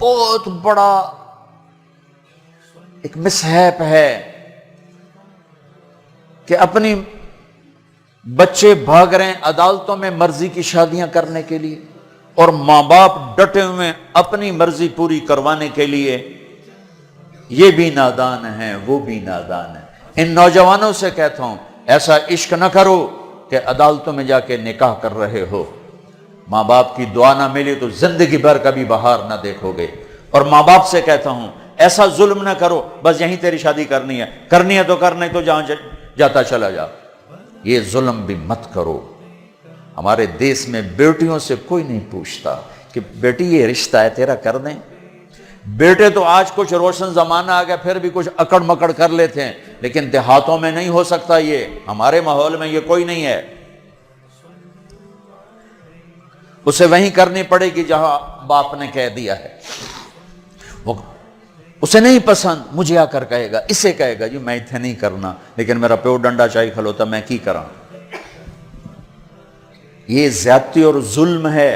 بہت بڑا ایک مصحف ہے کہ اپنی بچے بھاگ رہے ہیں عدالتوں میں مرضی کی شادیاں کرنے کے لیے، اور ماں باپ ڈٹے ہوئے اپنی مرضی پوری کروانے کے لیے۔ یہ بھی نادان ہیں، وہ بھی نادان ہیں۔ ان نوجوانوں سے کہتا ہوں ایسا عشق نہ کرو کہ عدالتوں میں جا کے نکاح کر رہے ہو، ماں باپ کی دعا نہ ملی تو زندگی بھر کبھی بہار نہ دیکھو گے۔ اور ماں باپ سے کہتا ہوں ایسا ظلم نہ کرو بس یہیں تیری شادی کرنی ہے تو کرنا ہے، تو جہاں جاتا چلا جا۔ یہ ظلم بھی مت کرو۔ ہمارے دیس میں بیٹیوں سے کوئی نہیں پوچھتا کہ بیٹی یہ رشتہ ہے تیرا کر دیں۔ بیٹے تو آج کچھ روشن زمانہ آ گیا پھر بھی کچھ اکڑ مکڑ کر لیتے ہیں، لیکن دیہاتوں میں نہیں ہو سکتا، یہ ہمارے ماحول میں یہ کوئی نہیں ہے۔ اسے وہیں کرنی پڑے گی جہاں باپ نے کہہ دیا ہے۔ وہ اسے نہیں پسند، مجھے آ کر کہے گا، اسے کہے گا جی میں اتنے نہیں کرنا، لیکن میرا پیو ڈنڈا چاہیے کھلوتا میں کی کراں۔ یہ زیادتی اور ظلم ہے۔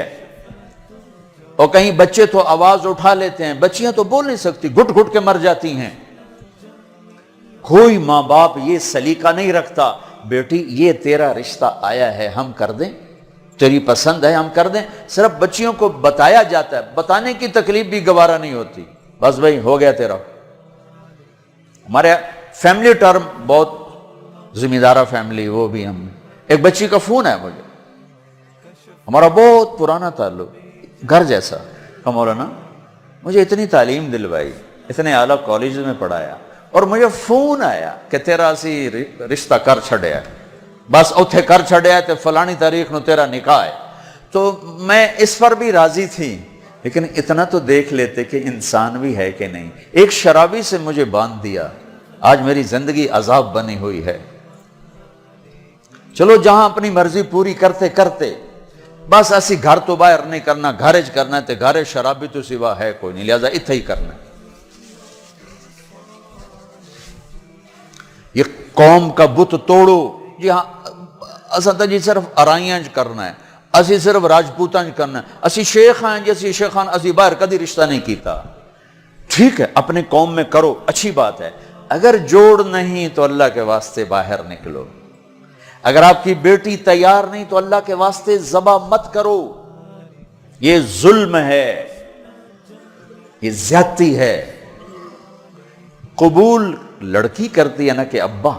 اور کہیں بچے تو آواز اٹھا لیتے ہیں، بچیاں تو بول نہیں سکتی، گھٹ گھٹ کے مر جاتی ہیں۔ کوئی ماں باپ یہ سلیقہ نہیں رکھتا بیٹی یہ تیرا رشتہ آیا ہے ہم کر دیں، تیری پسند ہے ہم کر دیں۔ صرف بچیوں کو بتایا جاتا ہے، بتانے کی تکلیف بھی گوارا نہیں ہوتی، بس بھائی ہو گیا تیرا۔ ہمارے فیملی ٹرم بہت ذمہ دارہ فیملی، وہ بھی ہم ایک بچی کا فون ہے مجھے، ہمارا بہت پرانا تعلق، گھر جیسا، کہ مولانا مجھے اتنی تعلیم دلوائی، اتنے اعلیٰ کالج میں پڑھایا، اور مجھے فون آیا کہ تیرا اسی رشتہ کر چھڑیا ہے، بس اتھے کر چھڑیا تے فلانی تاریخ نو تیرا نکاح ہے۔ تو میں اس پر بھی راضی تھی، لیکن اتنا تو دیکھ لیتے کہ انسان بھی ہے کہ نہیں۔ ایک شرابی سے مجھے باندھ دیا، آج میری زندگی عذاب بنی ہوئی ہے۔ چلو جہاں اپنی مرضی پوری کرتے کرتے بس اسی گھر تو باہر نہیں کرنا، گھرج کرنا تے گھر شرابی تو سوا ہے کوئی نہیں، لہذا اتھے ہی کرنا۔ یہ قوم کا بت توڑو، جی ہاں اسا جی صرف ارائیاں کرنا ہے، اسی صرف راجپوتاں کرنا ہے، اسی شیخ ہیں جی اسی شیخان، اسی باہر کدی رشتہ نہیں کیتا۔ ٹھیک ہے اپنے قوم میں کرو، اچھی بات ہے، اگر جوڑ نہیں تو اللہ کے واسطے باہر نکلو۔ اگر آپ کی بیٹی تیار نہیں تو اللہ کے واسطے ذبح مت کرو۔ یہ ظلم ہے، یہ زیادتی ہے۔ قبول لڑکی کرتی ہے نہ کہ ابا،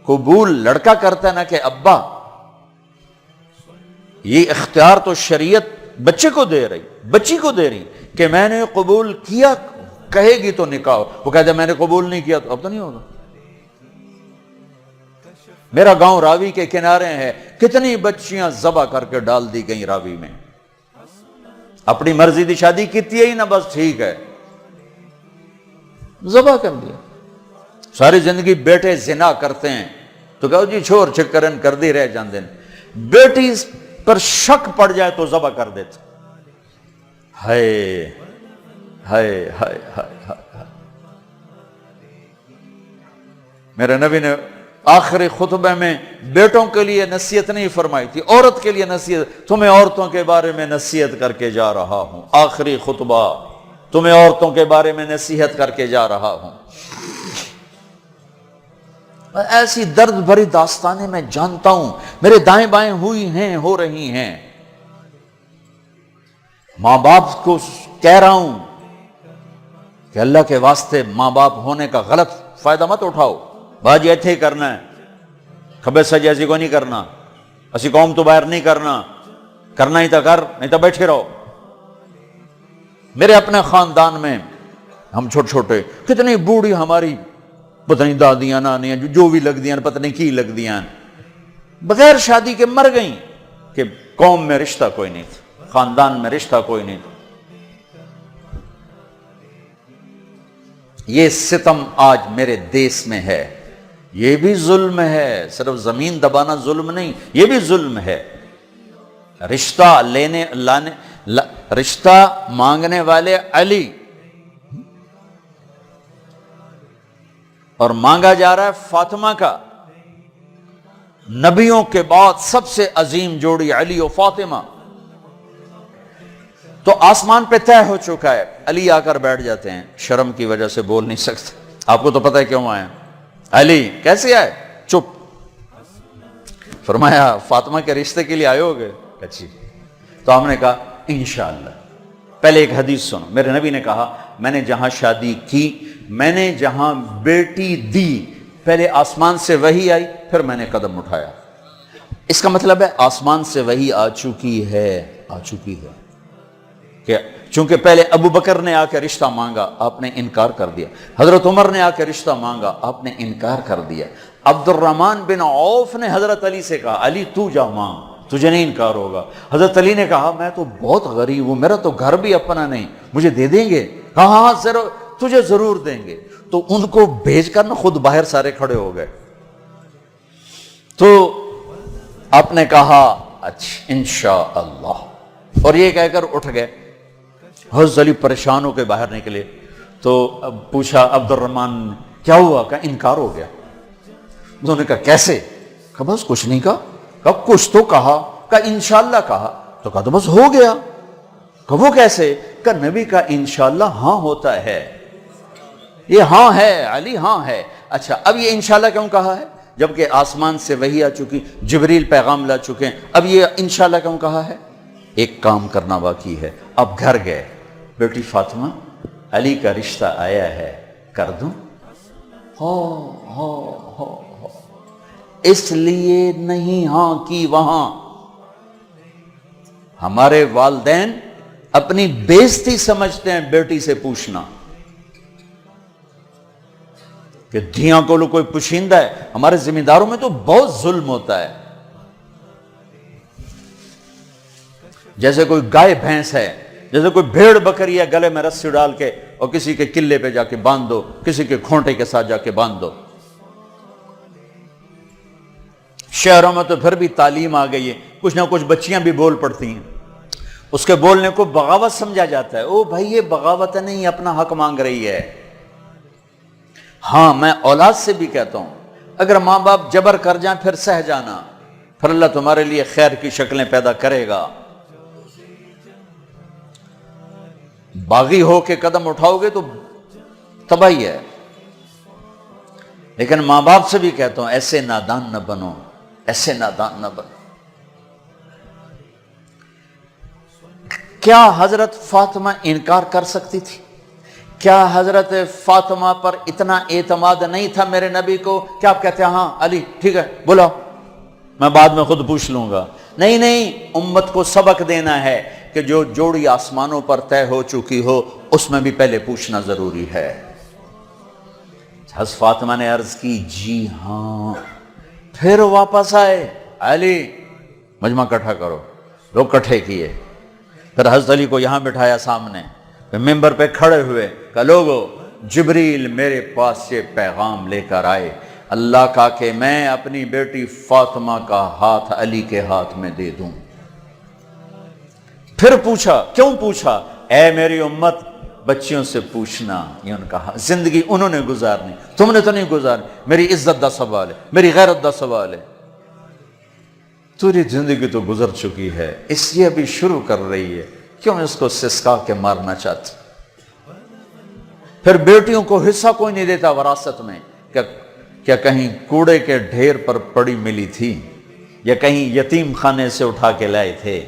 قبول لڑکا کرتا ہے نہ کہ ابا۔ یہ اختیار تو شریعت بچے کو دے رہی، بچی کو دے رہی کہ میں نے قبول کیا، کہے گی تو نکاح۔ وہ کہتے ہیں میں نے قبول نہیں کیا تو اب تو نہیں ہوگا۔ میرا گاؤں راوی کے کنارے ہے، کتنی بچیاں ذبح کر کے ڈال دی گئیں راوی میں، اپنی مرضی دی شادی کیتی ہے ہی نہ، بس ٹھیک ہے ذبح کر دیا۔ ساری زندگی بیٹے زنا کرتے ہیں تو کہو جی چھوڑ چکرن کر دی رہ جاندے ہیں، بیٹی پر شک پڑ جائے تو ذبح کر دیتے۔ ہائے ہائے ہائے ہائے۔ میرے نبی نے آخری خطبے میں بیٹوں کے لیے نصیحت نہیں فرمائی تھی، عورت کے لیے نصیحت، تمہیں عورتوں کے بارے میں نصیحت کر کے جا رہا ہوں، آخری خطبہ تمہیں عورتوں کے بارے میں نصیحت کر کے جا رہا ہوں۔ ایسی درد بھری داستانیں میں جانتا ہوں، میرے دائیں بائیں ہوئی ہیں، ہو رہی ہیں۔ ماں باپ کو کہہ رہا ہوں کہ اللہ کے واسطے ماں باپ ہونے کا غلط فائدہ مت اٹھاؤ۔ باجی ایتھے ہی کرنا ہے، کھبے سجے ایسی کو نہیں کرنا، اسی قوم تو باہر نہیں کرنا، کرنا ہی تو کر نہیں تو بیٹھے رہو۔ میرے اپنے خاندان میں ہم چھوٹے چھوٹے کتنی بوڑھی ہماری پتہ نہیں دادیاں نانیاں جو بھی لگ دیاں پتہ نہیں کی لگ دیاں بغیر شادی کے مر گئیں کہ قوم میں رشتہ کوئی نہیں تھا، خاندان میں رشتہ کوئی نہیں تھا۔ یہ ستم آج میرے دیس میں ہے، یہ بھی ظلم ہے، صرف زمین دبانا ظلم نہیں، یہ بھی ظلم ہے۔ رشتہ رشتہ مانگنے والے علی، اور مانگا جا رہا ہے فاطمہ کا۔ نبیوں کے بعد سب سے عظیم جوڑی علی و فاطمہ، تو آسمان پہ طے ہو چکا ہے. علی آ کر بیٹھ جاتے ہیں, شرم کی وجہ سے بول نہیں سکتے. آپ کو تو پتہ ہے کیوں آئے. علی کیسے آئے؟ چپ. فرمایا فاطمہ کے رشتے کے لیے آئے ہوگے؟ اچھی. تو ہم نے کہا انشاءاللہ. پہلے ایک حدیث سنو. میرے نبی نے کہا میں نے جہاں شادی کی, میں نے جہاں بیٹی دی, پہلے آسمان سے وحی آئی, پھر میں نے قدم اٹھایا. اس کا مطلب ہے آسمان سے وحی آ چکی ہے, آ چکی ہے. کہ چونکہ پہلے ابو بکر نے آ کے رشتہ مانگا, آپ نے انکار کر دیا. حضرت عمر نے آ کے رشتہ مانگا, آپ نے انکار کر دیا. عبد الرحمن بن عوف نے حضرت علی سے کہا علی تو جا مانگ, تجھے نہیں انکار ہوگا. حضرت علی نے کہا میں تو بہت غریب ہوں, میرا تو گھر بھی اپنا نہیں, مجھے دے دیں گے؟ کہا ہاں ضرور, تجھے ضرور دیں گے. تو ان کو بھیج کر نا خود باہر سارے کھڑے ہو گئے. تو آپ نے کہا اچھا انشاءاللہ, اور یہ کہہ کر اٹھ گئے. حضرت علی پریشان ہو کے باہر نکلے. تو اب پوچھا عبد الرحمن کیا ہوا؟ کہ انکار ہو گیا. انہوں نے کہا کیسے؟ کہا بس کچھ نہیں کہا. کہا کچھ تو کہا. کہا انشاءاللہ کہا. تو کہا تو بس ہو گیا. کہا وہ کیسے؟ کہا نبی کا انشاءاللہ ہاں ہوتا ہے. یہ ہاں ہے علی, ہاں ہے. اچھا اب یہ انشاءاللہ کیوں کہا ہے جبکہ آسمان سے وحی آ چکی, جبریل پیغام لا چکے ہیں؟ اب یہ انشاءاللہ کیوں کہا ہے؟ ایک کام کرنا باقی ہے. اب گھر گئے, بیٹی فاطمہ علی کا رشتہ آیا ہے, کر دوں؟ ہو اس لیے نہیں ہاں کی وہاں. ہمارے والدین اپنی بےزتی سمجھتے ہیں بیٹی سے پوچھنا کہ دھیاں کو لو کوئی پوشیندہ ہے. ہمارے ذمہ داروں میں تو بہت ظلم ہوتا ہے. جیسے کوئی گائے بھینس ہے, جیسے کوئی بھیڑ بکری ہے, گلے میں رسی ڈال کے اور کسی کے قلعے پہ جا کے باندھ دو, کسی کے کھونٹے کے ساتھ جا کے باندھ دو. شہروں میں تو پھر بھی تعلیم آ گئی ہے, کچھ نہ کچھ بچیاں بھی بول پڑتی ہیں. اس کے بولنے کو بغاوت سمجھا جاتا ہے. او بھائی یہ بغاوت نہیں, اپنا حق مانگ رہی ہے. ہاں میں اولاد سے بھی کہتا ہوں اگر ماں باپ جبر کر جائیں پھر سہ جانا, پھر اللہ تمہارے لیے خیر کی شکلیں پیدا کرے گا. باغی ہو کے قدم اٹھاؤ گے تو تباہی ہے. لیکن ماں باپ سے بھی کہتا ہوں ایسے نادان نہ بنو, ایسے نادان نہ بنو. کیا حضرت فاطمہ انکار کر سکتی تھی؟ کیا حضرت فاطمہ پر اتنا اعتماد نہیں تھا میرے نبی کو کہ آپ کہتے ہیں ہاں علی ٹھیک ہے بولا, میں بعد میں خود پوچھ لوں گا؟ نہیں نہیں, امت کو سبق دینا ہے کہ جو جوڑی آسمانوں پر طے ہو چکی ہو اس میں بھی پہلے پوچھنا ضروری ہے. حضرت فاطمہ نے عرض کی جی ہاں. پھر واپس آئے, علی مجمع اکٹھا کرو. لوگ اکٹھے کیے. پھر حضرت علی کو یہاں بٹھایا سامنے, پھر ممبر پہ کھڑے ہوئے, کہ لوگو جبریل میرے پاس سے پیغام لے کر آئے اللہ کا کہ میں اپنی بیٹی فاطمہ کا ہاتھ علی کے ہاتھ میں دے دوں. پھر پوچھا, کیوں پوچھا؟ اے میری امت بچیوں سے پوچھنا, یہ ان کا زندگی انہوں نے گزارنی, تم نے تو نہیں گزارنی. میری عزت دا سوال ہے, میری غیرت دا سوال ہے. تیری زندگی تو گزر چکی ہے, اس لیے ابھی شروع کر رہی ہے, کیوں اس کو سسکا کے مارنا چاہتی؟ پھر بیٹیوں کو حصہ کوئی نہیں دیتا وراثت میں. کیا کہیں کوڑے کے ڈھیر پر پڑی ملی تھی, یا کہیں یتیم خانے سے اٹھا کے لائے تھے,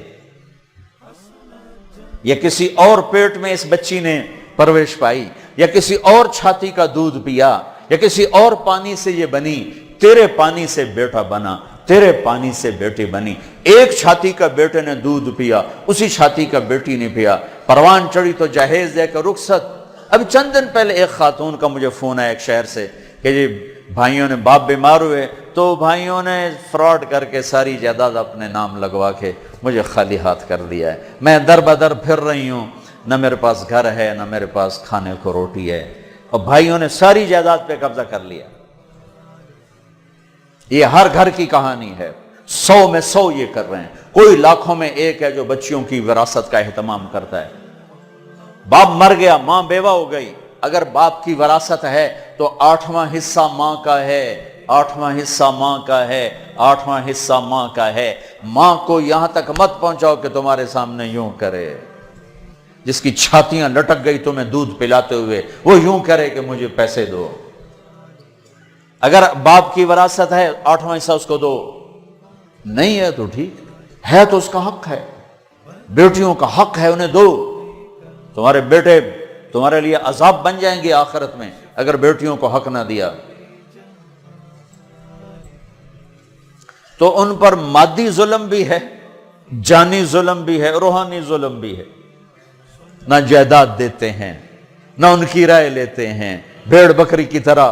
یا کسی اور پیٹ میں اس بچی نے پرورش پائی, یا کسی اور چھاتی کا دودھ پیا, یا کسی اور پانی سے یہ بنی؟ تیرے پانی سے بیٹا بنا, تیرے پانی سے بیٹی بنی. ایک چھاتی کا بیٹے نے دودھ پیا, اسی چھاتی کا بیٹی نے پیا. پروان چڑھی تو جہیز دے کر رخصت. اب چند دن پہلے ایک خاتون کا مجھے فون آیا ایک شہر سے کہ جی بھائیوں نے باپ بیمار ہوئے تو بھائیوں نے فراڈ کر کے ساری جائیداد اپنے نام لگوا کے مجھے خالی ہاتھ کر دیا ہے. میں در بدر پھر رہی ہوں, نہ میرے پاس گھر ہے نہ میرے پاس کھانے کو روٹی ہے, اور بھائیوں نے ساری جائیداد پہ قبضہ کر لیا. یہ ہر گھر کی کہانی ہے, 100 میں 100 یہ کر رہے ہیں. کوئی لاکھوں میں ایک ہے جو بچیوں کی وراثت کا اہتمام کرتا ہے. باپ مر گیا, ماں بیوہ ہو گئی, اگر باپ کی وراثت ہے تو 8واں حصہ ماں کا ہے, 8واں حصہ ماں کا ہے, 8واں حصہ ماں کا ہے. ماں کو یہاں تک مت پہنچاؤ کہ تمہارے سامنے یوں کرے. جس کی چھاتیاں لٹک گئی تمہیں دودھ پلاتے ہوئے، وہ یوں کرے کہ مجھے پیسے دو۔ اگر باپ کی وراثت ہے 8واں حصہ اس کو دو، نہیں ہے تو ٹھیک ہے، تو اس کا حق ہے۔ بیٹیوں کا حق ہے، انہیں دو۔ تمہارے بیٹے تمہارے لیے عذاب بن جائیں گے آخرت میں اگر بیٹیوں کو حق نہ دیا۔ تو ان پر مادی ظلم بھی ہے، جانی ظلم بھی ہے، روحانی ظلم بھی ہے۔ نہ جائیداد دیتے ہیں، نہ ان کی رائے لیتے ہیں، بھیڑ بکری کی طرح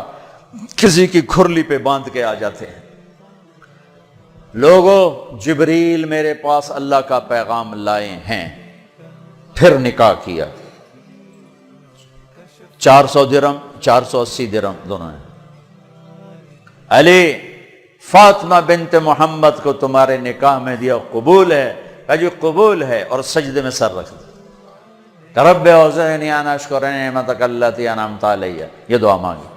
کسی کی کھرلی پہ باندھ کے آ جاتے ہیں۔ لوگوں، جبریل میرے پاس اللہ کا پیغام لائے ہیں، پھر نکاح کیا۔ 400 درہم، 480 درہم دونوں ہیں۔ علی فاطمہ بنت محمد کو تمہارے نکاح میں دیا، قبول ہے؟ کہا جی قبول ہے، اور سجدے میں سر رکھ دیا۔ رب اوزعنی ان اشکر نعمتک التی انعمت علی، یہ دعا مانگی۔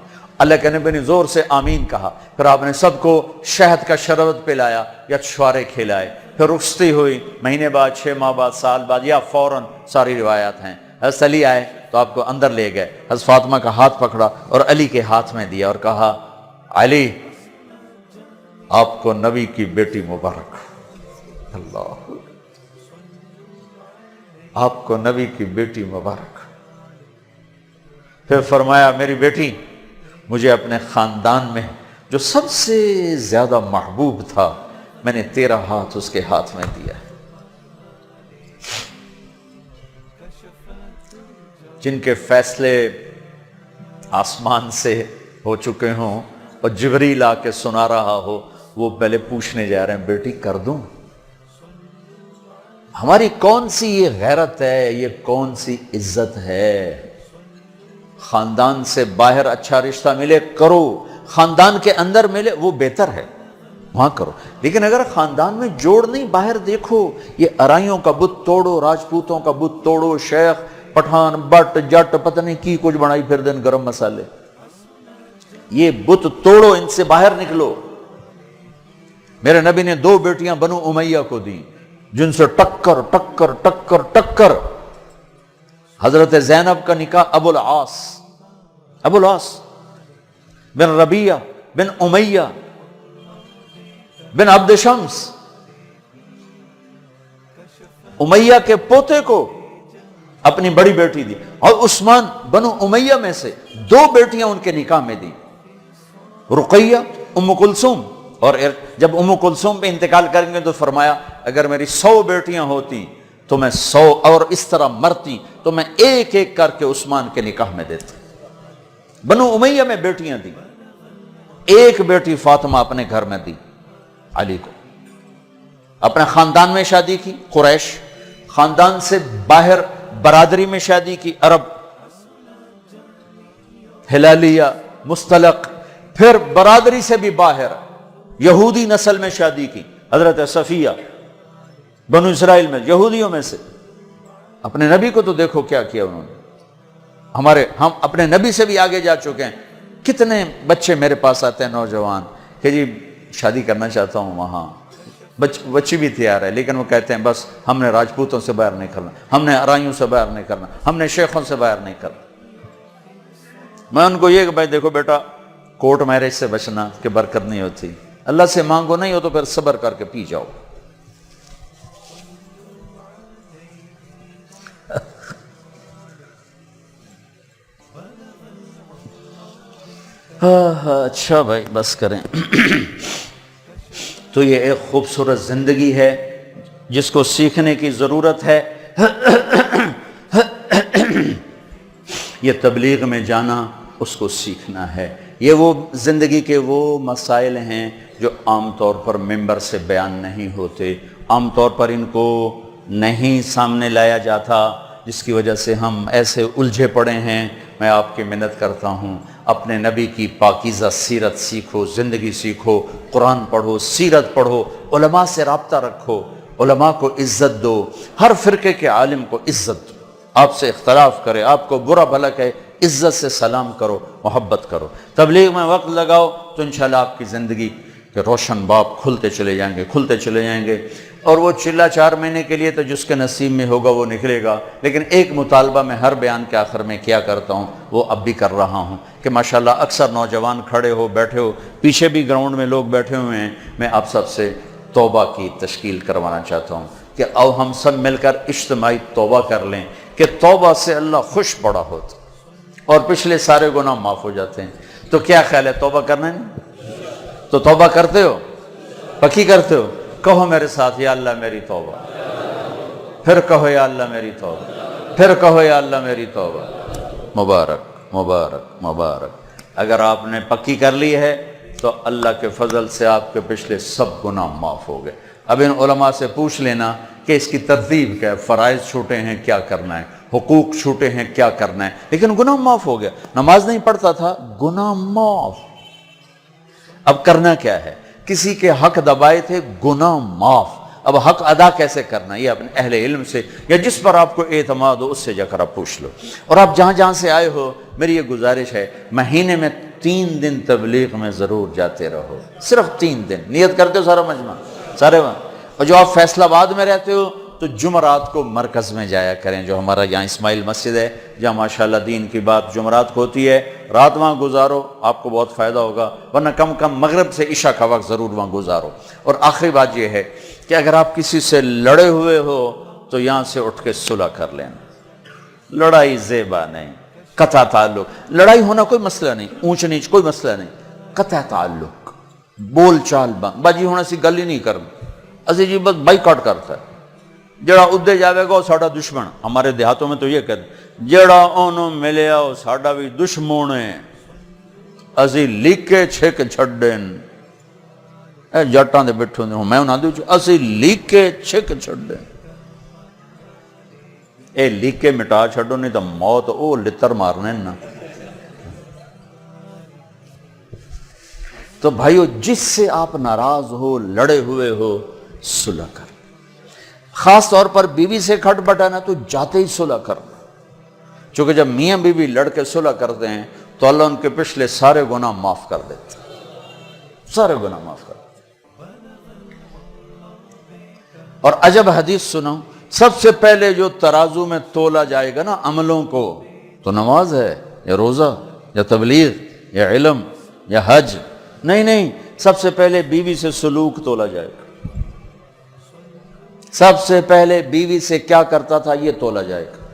اللہ کے نبی نے زور سے آمین کہا، پھر آپ نے سب کو شہد کا شربت پلایا یا چھوارے کھلائے، پھر رخصتی ہوئی، مہینے بعد، 6 ماہ بعد، سال بعد، یا فوراً، ساری روایات ہیں۔ حضرت علی آئے تو آپ کو اندر لے گئے، حضرت فاطمہ کا ہاتھ پکڑا اور علی کے ہاتھ میں دیا اور کہا، علی آپ کو نبی کی بیٹی مبارک، اللہ، آپ کو نبی کی بیٹی مبارک۔ پھر فرمایا، میری بیٹی، مجھے اپنے خاندان میں جو سب سے زیادہ محبوب تھا، میں نے تیرا ہاتھ اس کے ہاتھ میں دیا ہے۔ جن کے فیصلے آسمان سے ہو چکے ہوں اور جبریل آ کے سنا رہا ہو، وہ پہلے پوچھنے جا رہے ہیں، بیٹی کر دوں؟ ہماری کون سی یہ غیرت ہے، یہ کون سی عزت ہے؟ خاندان سے باہر اچھا رشتہ ملے کرو، خاندان کے اندر ملے وہ بہتر ہے، وہاں کرو۔ لیکن اگر خاندان میں جوڑ نہیں، باہر دیکھو، یہ ارائیوں کا بت توڑو، راجپوتوں کا بت توڑو، شیخ پٹھان بٹ جٹ پتہ نہیں کی کچھ بنائی پھر دن گرم مسالے، یہ بت توڑو، ان سے باہر نکلو۔ میرے نبی نے 2 بیٹیاں بنو امیہ کو دیں، جن سے ٹکر ٹکر ٹکر ٹکر۔ حضرت زینب کا نکاح ابو العاص بن ربیعہ بن امیہ بن عبد شمس، امیہ کے پوتے کو اپنی بڑی بیٹی دی، اور عثمان بنو امیہ میں سے 2 بیٹیاں ان کے نکاح میں دی، رقیہ، ام کلثوم۔ اور جب ام کلثوم پہ انتقال کریں گے تو فرمایا، اگر میری 100 بیٹیاں ہوتی تو میں 100 اور اس طرح مرتی تو میں ایک ایک کر کے عثمان کے نکاح میں دیتا۔ بنو امیہ میں بیٹیاں دی، ایک بیٹی فاطمہ اپنے گھر میں دی علی کو، اپنے خاندان میں شادی کی قریش، خاندان سے باہر برادری میں شادی کی عرب، ہلالیہ، مستلق، پھر برادری سے بھی باہر یہودی نسل میں شادی کی، حضرت صفیہ بنو اسرائیل میں، یہودیوں میں سے۔ اپنے نبی کو تو دیکھو کیا کیا انہوں نے۔ ہم اپنے نبی سے بھی آگے جا چکے ہیں۔ کتنے بچے میرے پاس آتے ہیں نوجوان کہ جی شادی کرنا چاہتا ہوں، وہاں بچی بھی تیار ہے، لیکن وہ کہتے ہیں بس ہم نے راجپوتوں سے باہر نہیں کرنا، ہم نے ارائیوں سے باہر نہیں کرنا، ہم نے شیخوں سے باہر نہیں کرنا۔ میں ان کو یہ کہ بھائی دیکھو بیٹا، کورٹ میرج سے بچنا کہ برکت نہیں ہوتی، اللہ سے مانگو، نہیں ہو تو پھر صبر کر کے پی جاؤ۔ اچھا بھائی بس کریں۔ تو یہ ایک خوبصورت زندگی ہے جس کو سیکھنے کی ضرورت ہے۔ یہ تبلیغ میں جانا، اس کو سیکھنا ہے۔ یہ وہ زندگی کے وہ مسائل ہیں جو عام طور پر ممبر سے بیان نہیں ہوتے، عام طور پر ان کو نہیں سامنے لایا جاتا، جس کی وجہ سے ہم ایسے الجھے پڑے ہیں۔ میں آپ کی منت کرتا ہوں، اپنے نبی کی پاکیزہ سیرت سیکھو، زندگی سیکھو، قرآن پڑھو، سیرت پڑھو، علماء سے رابطہ رکھو، علماء کو عزت دو، ہر فرقے کے عالم کو عزت دو، آپ سے اختلاف کرے، آپ کو برا بھلا کہے، عزت سے سلام کرو، محبت کرو، تبلیغ میں وقت لگاؤ، تو انشاءاللہ آپ کی زندگی کے روشن باب کھلتے چلے جائیں گے، کھلتے چلے جائیں گے۔ اور وہ چلہ 4 مہینے کے لیے تو جس کے نصیب میں ہوگا وہ نکلے گا، لیکن ایک مطالبہ میں ہر بیان کے آخر میں کیا کرتا ہوں، وہ اب بھی کر رہا ہوں کہ ماشاءاللہ اکثر نوجوان کھڑے ہو بیٹھے ہو، پیچھے بھی گراؤنڈ میں لوگ بیٹھے ہوئے ہیں، میں آپ سب سے توبہ کی تشکیل کروانا چاہتا ہوں کہ آؤ ہم سب مل کر اجتماعی توبہ کر لیں کہ توبہ سے اللہ خوش بڑا ہوتا اور پچھلے سارے گناہ معاف ہو جاتے ہیں۔ تو کیا خیال ہے، توبہ کرنا نہیں؟ تو توبہ کرتے ہو، پکی کرتے ہو؟ کہو میرے ساتھ، یا اللہ میری توبہ، پھر کہو یا اللہ میری توبہ، پھر کہو یا اللہ میری توبہ۔ مبارک مبارک مبارک، اگر آپ نے پکی کر لی ہے تو اللہ کے فضل سے آپ کے پچھلے سب گناہ معاف ہو گئے۔ اب ان علماء سے پوچھ لینا کہ اس کی ترتیب کیا ہے، فرائض چھوٹے ہیں کیا کرنا ہے، حقوق چھوٹے ہیں کیا کرنا ہے، لیکن گناہ معاف ہو گیا۔ نماز نہیں پڑھتا تھا، گناہ معاف۔ اب کرنا کیا ہے، کسی کے حق دبائے تھے، گناہ معاف۔ اب حق ادا کیسے کرنا، یہ اپنے اہل علم سے یا جس پر آپ کو اعتماد ہو اس سے جا کر آپ پوچھ لو۔ اور آپ جہاں جہاں سے آئے ہو، میری یہ گزارش ہے، مہینے میں 3 دن تبلیغ میں ضرور جاتے رہو، صرف 3 دن نیت کرتے ہو سارا مجمع سارے وہاں۔ اور جو آپ فیصل آباد میں رہتے ہو تو جمعرات کو مرکز میں جایا کریں، جو ہمارا یہاں اسماعیل مسجد ہے جہاں ماشاءاللہ دین کی بات جمعرات کو ہوتی ہے، رات وہاں گزارو، آپ کو بہت فائدہ ہوگا، ورنہ کم کم مغرب سے عشاء کا وقت ضرور وہاں گزارو۔ اور آخری بات یہ ہے کہ اگر آپ کسی سے لڑے ہوئے ہو تو یہاں سے اٹھ کے صلح کر لینا۔ لڑائی زیبا نہیں، قطع تعلق۔ لڑائی ہونا کوئی مسئلہ نہیں، اونچ نیچ کوئی مسئلہ نہیں، قطع تعلق، بول چال بند، باجی ہونا سی گل ہی نہیں کرنا، اسی جی بس بائیکاٹ کرتا ہے۔ جڑا ادھے جاوے گا وہ ساڈا دشمن، ہمارے دیہاتوں میں تو یہ کہتے ہیں جڑا انہوں ملیا وہ ساڈا بھی دشمن ہے، اسی لیکے چھک چھڈن۔ اے جٹاں دے بیٹھے ہوندے ہوں، میں انہاں دے اسی لیکے چھک چھڈن۔ اے لیکے مٹا چھڈو نہیں تو موت او لتر مارنے نا۔ تو بھائیو جس سے آپ ناراض ہو، لڑے ہوئے ہو، صلح کر۔ خاص طور پر بیوی سے کھٹ بٹانا تو جاتے ہی صلح کرنا، چونکہ جب میاں بیوی لڑ کے صلح کرتے ہیں تو اللہ ان کے پچھلے سارے گناہ معاف کر دیتے ہیں، سارے گناہ معاف کر دیتے ہیں۔ اور عجب حدیث سنو، سب سے پہلے جو ترازو میں تولا جائے گا نا عملوں کو، تو نماز ہے یا روزہ یا تبلیغ یا علم یا حج؟ نہیں، سب سے پہلے بیوی سے سلوک تولا جائے گا، سب سے پہلے بیوی سے کیا کرتا تھا یہ تولا جائے گا۔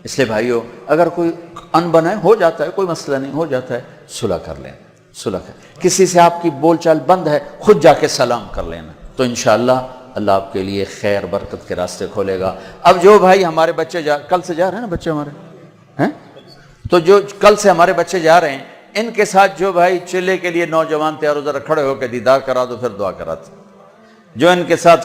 اس لیے بھائیو اگر کوئی ان بنا ہے، ہو جاتا ہے، کوئی مسئلہ نہیں، ہو جاتا ہے، صلح کر لینا، صلح کر۔ کسی سے آپ کی بول چال بند ہے، خود جا کے سلام کر لینا، تو انشاءاللہ اللہ آپ کے لیے خیر برکت کے راستے کھولے گا۔ اب جو بھائی ہمارے بچے کل سے جا رہے ہیں نا بچے ہمارے ہیں، تو جو کل سے ہمارے بچے جا رہے ہیں، ان کے ساتھ جو بھائی چلے کے لیے نوجوان تیار ہو، ذرا کھڑے ہو کے دیدار کرا دو، پھر دعا کرا دو۔ جو ان کے ساتھ